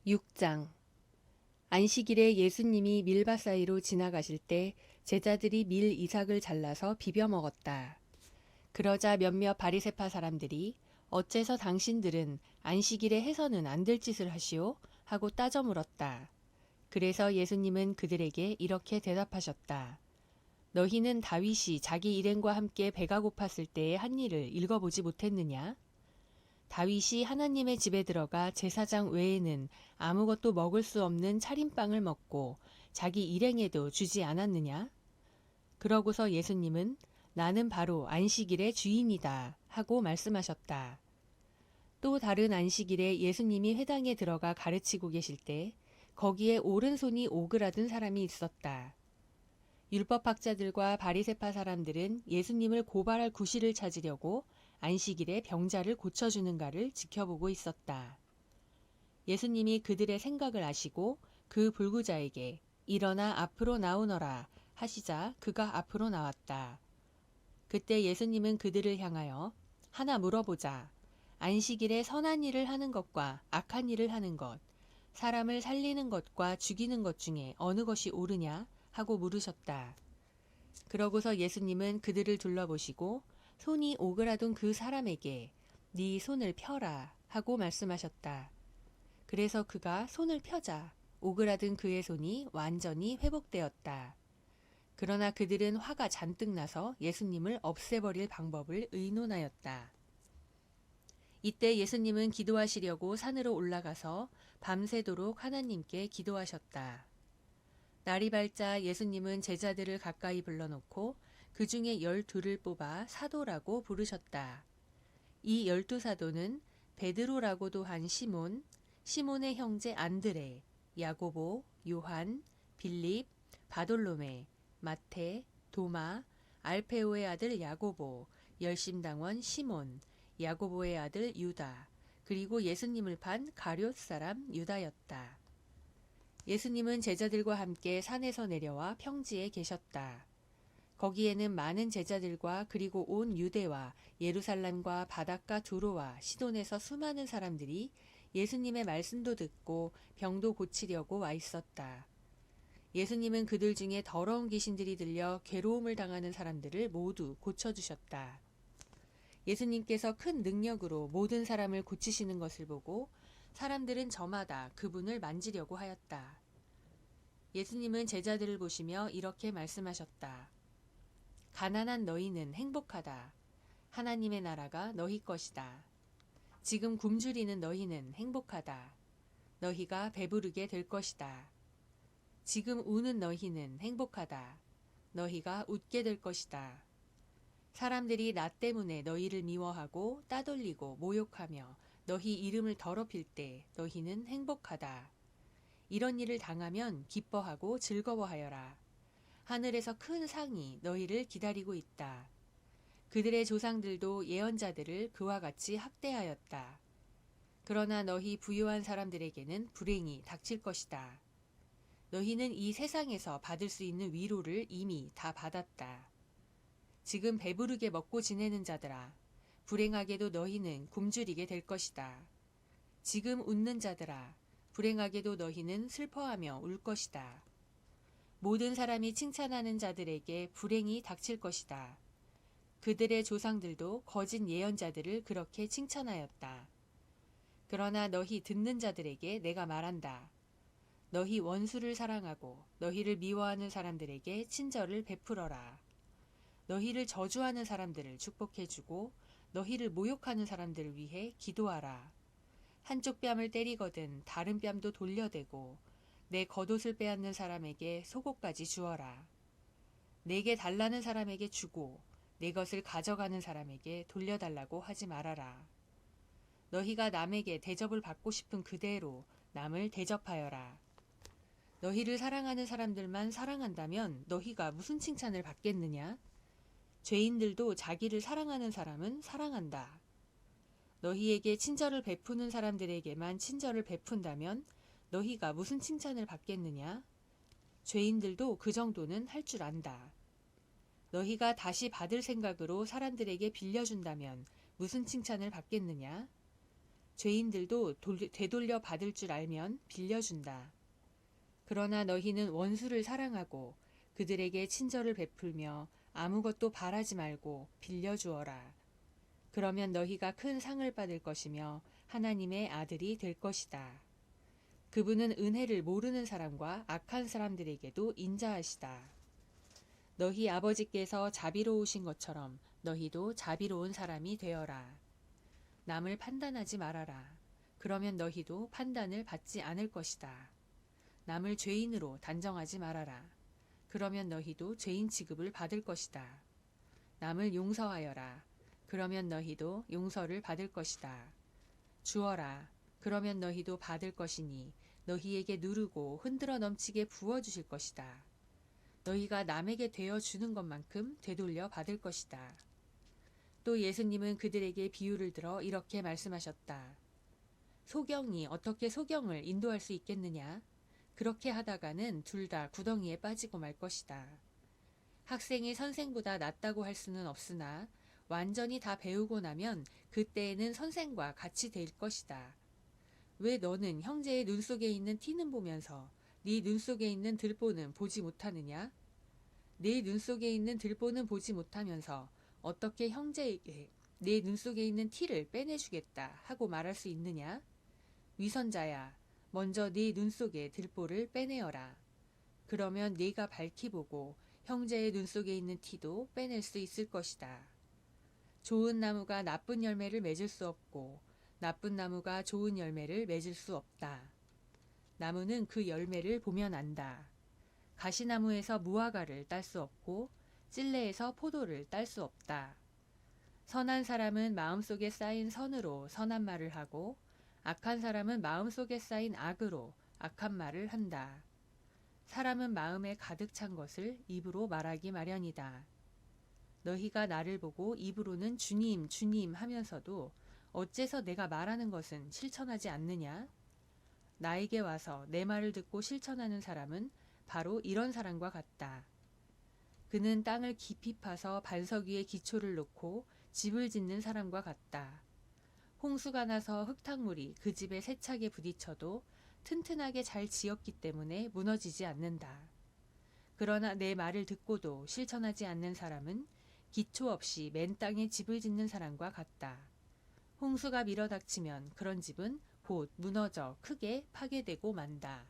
6장. 안식일에 예수님이 밀밭 사이로 지나가실 때 제자들이 밀 이삭을 잘라서 비벼 먹었다. 그러자 몇몇 바리새파 사람들이 어째서 당신들은 안식일에 해서는 안 될 짓을 하시오? 하고 따져 물었다. 그래서 예수님은 그들에게 이렇게 대답하셨다. 너희는 다윗이 자기 일행과 함께 배가 고팠을 때의 한 일을 읽어보지 못했느냐? 다윗이 하나님의 집에 들어가 제사장 외에는 아무것도 먹을 수 없는 차림빵을 먹고 자기 일행에도 주지 않았느냐? 그러고서 예수님은 나는 바로 안식일의 주인이다 하고 말씀하셨다. 또 다른 안식일에 예수님이 회당에 들어가 가르치고 계실 때 거기에 오른손이 오그라든 사람이 있었다. 율법학자들과 바리새파 사람들은 예수님을 고발할 구실을 찾으려고 안식일에 병자를 고쳐주는가를 지켜보고 있었다. 예수님이 그들의 생각을 아시고 그 불구자에게 일어나 앞으로 나오너라 하시자 그가 앞으로 나왔다. 그때 예수님은 그들을 향하여 하나 물어보자. 안식일에 선한 일을 하는 것과 악한 일을 하는 것, 사람을 살리는 것과 죽이는 것 중에 어느 것이 옳으냐? 하고 물으셨다. 그러고서 예수님은 그들을 둘러보시고 손이 오그라든 그 사람에게 네 손을 펴라 하고 말씀하셨다. 그래서 그가 손을 펴자 오그라든 그의 손이 완전히 회복되었다. 그러나 그들은 화가 잔뜩 나서 예수님을 없애버릴 방법을 의논하였다. 이때 예수님은 기도하시려고 산으로 올라가서 밤새도록 하나님께 기도하셨다. 날이 밝자 예수님은 제자들을 가까이 불러놓고 그 중에 12를 뽑아 사도라고 부르셨다. 이 12사도는 베드로라고도 한 시몬, 시몬의 형제 안드레, 야고보, 요한, 빌립, 바돌로메, 마테, 도마, 알페오의 아들 야고보, 열심당원 시몬, 야고보의 아들 유다, 그리고 예수님을 판 가룟 사람 유다였다. 예수님은 제자들과 함께 산에서 내려와 평지에 계셨다. 거기에는 많은 제자들과 그리고 온 유대와 예루살렘과 바닷가 두로와 시돈에서 수많은 사람들이 예수님의 말씀도 듣고 병도 고치려고 와 있었다. 예수님은 그들 중에 더러운 귀신들이 들려 괴로움을 당하는 사람들을 모두 고쳐주셨다. 예수님께서 큰 능력으로 모든 사람을 고치시는 것을 보고 사람들은 저마다 그분을 만지려고 하였다. 예수님은 제자들을 보시며 이렇게 말씀하셨다. 가난한 너희는 행복하다. 하나님의 나라가 너희 것이다. 지금 굶주리는 너희는 행복하다. 너희가 배부르게 될 것이다. 지금 우는 너희는 행복하다. 너희가 웃게 될 것이다. 사람들이 나 때문에 너희를 미워하고 따돌리고 모욕하며 너희 이름을 더럽힐 때 너희는 행복하다. 이런 일을 당하면 기뻐하고 즐거워하여라. 하늘에서 큰 상이 너희를 기다리고 있다. 그들의 조상들도 예언자들을 그와 같이 학대하였다. 그러나 너희 부유한 사람들에게는 불행이 닥칠 것이다. 너희는 이 세상에서 받을 수 있는 위로를 이미 다 받았다. 지금 배부르게 먹고 지내는 자들아, 불행하게도 너희는 굶주리게 될 것이다. 지금 웃는 자들아, 불행하게도 너희는 슬퍼하며 울 것이다. 모든 사람이 칭찬하는 자들에게 불행이 닥칠 것이다. 그들의 조상들도 거짓 예언자들을 그렇게 칭찬하였다. 그러나 너희 듣는 자들에게 내가 말한다. 너희 원수를 사랑하고 너희를 미워하는 사람들에게 친절을 베풀어라. 너희를 저주하는 사람들을 축복해주고 너희를 모욕하는 사람들을 위해 기도하라. 한쪽 뺨을 때리거든 다른 뺨도 돌려대고 내 겉옷을 빼앗는 사람에게 속옷까지 주어라. 내게 달라는 사람에게 주고 내 것을 가져가는 사람에게 돌려달라고 하지 말아라. 너희가 남에게 대접을 받고 싶은 그대로 남을 대접하여라. 너희를 사랑하는 사람들만 사랑한다면 너희가 무슨 칭찬을 받겠느냐? 죄인들도 자기를 사랑하는 사람은 사랑한다. 너희에게 친절을 베푸는 사람들에게만 친절을 베푼다면 너희가 무슨 칭찬을 받겠느냐? 죄인들도 그 정도는 할 줄 안다. 너희가 다시 받을 생각으로 사람들에게 빌려준다면 무슨 칭찬을 받겠느냐? 죄인들도 되돌려 받을 줄 알면 빌려준다. 그러나 너희는 원수를 사랑하고 그들에게 친절을 베풀며 아무것도 바라지 말고 빌려주어라. 그러면 너희가 큰 상을 받을 것이며 하나님의 아들이 될 것이다. 그분은 은혜를 모르는 사람과 악한 사람들에게도 인자하시다. 너희 아버지께서 자비로우신 것처럼 너희도 자비로운 사람이 되어라. 남을 판단하지 말아라. 그러면 너희도 판단을 받지 않을 것이다. 남을 죄인으로 단정하지 말아라. 그러면 너희도 죄인 취급을 받을 것이다. 남을 용서하여라. 그러면 너희도 용서를 받을 것이다. 주어라. 그러면 너희도 받을 것이니 너희에게 누르고 흔들어 넘치게 부어주실 것이다. 너희가 남에게 되어 주는 것만큼 되돌려 받을 것이다. 또 예수님은 그들에게 비유를 들어 이렇게 말씀하셨다. 소경이 어떻게 소경을 인도할 수 있겠느냐? 그렇게 하다가는 둘 다 구덩이에 빠지고 말 것이다. 학생이 선생보다 낫다고 할 수는 없으나 완전히 다 배우고 나면 그때에는 선생과 같이 될 것이다. 왜 너는 형제의 눈 속에 있는 티는 보면서 네 눈 속에 있는 들보는 보지 못하느냐? 네 눈 속에 있는 들보는 보지 못하면서 어떻게 형제에게 내 눈 속에 있는 티를 빼내주겠다 하고 말할 수 있느냐? 위선자야, 먼저 네 눈 속의 들보를 빼내어라. 그러면 네가 밝히 보고 형제의 눈 속에 있는 티도 빼낼 수 있을 것이다. 좋은 나무가 나쁜 열매를 맺을 수 없고 나쁜 나무가 좋은 열매를 맺을 수 없다. 나무는 그 열매를 보면 안다. 가시나무에서 무화과를 딸 수 없고 찔레에서 포도를 딸 수 없다. 선한 사람은 마음속에 쌓인 선으로 선한 말을 하고 악한 사람은 마음속에 쌓인 악으로 악한 말을 한다. 사람은 마음에 가득 찬 것을 입으로 말하기 마련이다. 너희가 나를 보고 입으로는 주님, 주님 하면서도 어째서 내가 말하는 것은 실천하지 않느냐? 나에게 와서 내 말을 듣고 실천하는 사람은 바로 이런 사람과 같다. 그는 땅을 깊이 파서 반석 위에 기초를 놓고 집을 짓는 사람과 같다. 홍수가 나서 흙탕물이 그 집에 세차게 부딪혀도 튼튼하게 잘 지었기 때문에 무너지지 않는다. 그러나 내 말을 듣고도 실천하지 않는 사람은 기초 없이 맨 땅에 집을 짓는 사람과 같다. 홍수가 밀어닥치면 그런 집은 곧 무너져 크게 파괴되고 만다.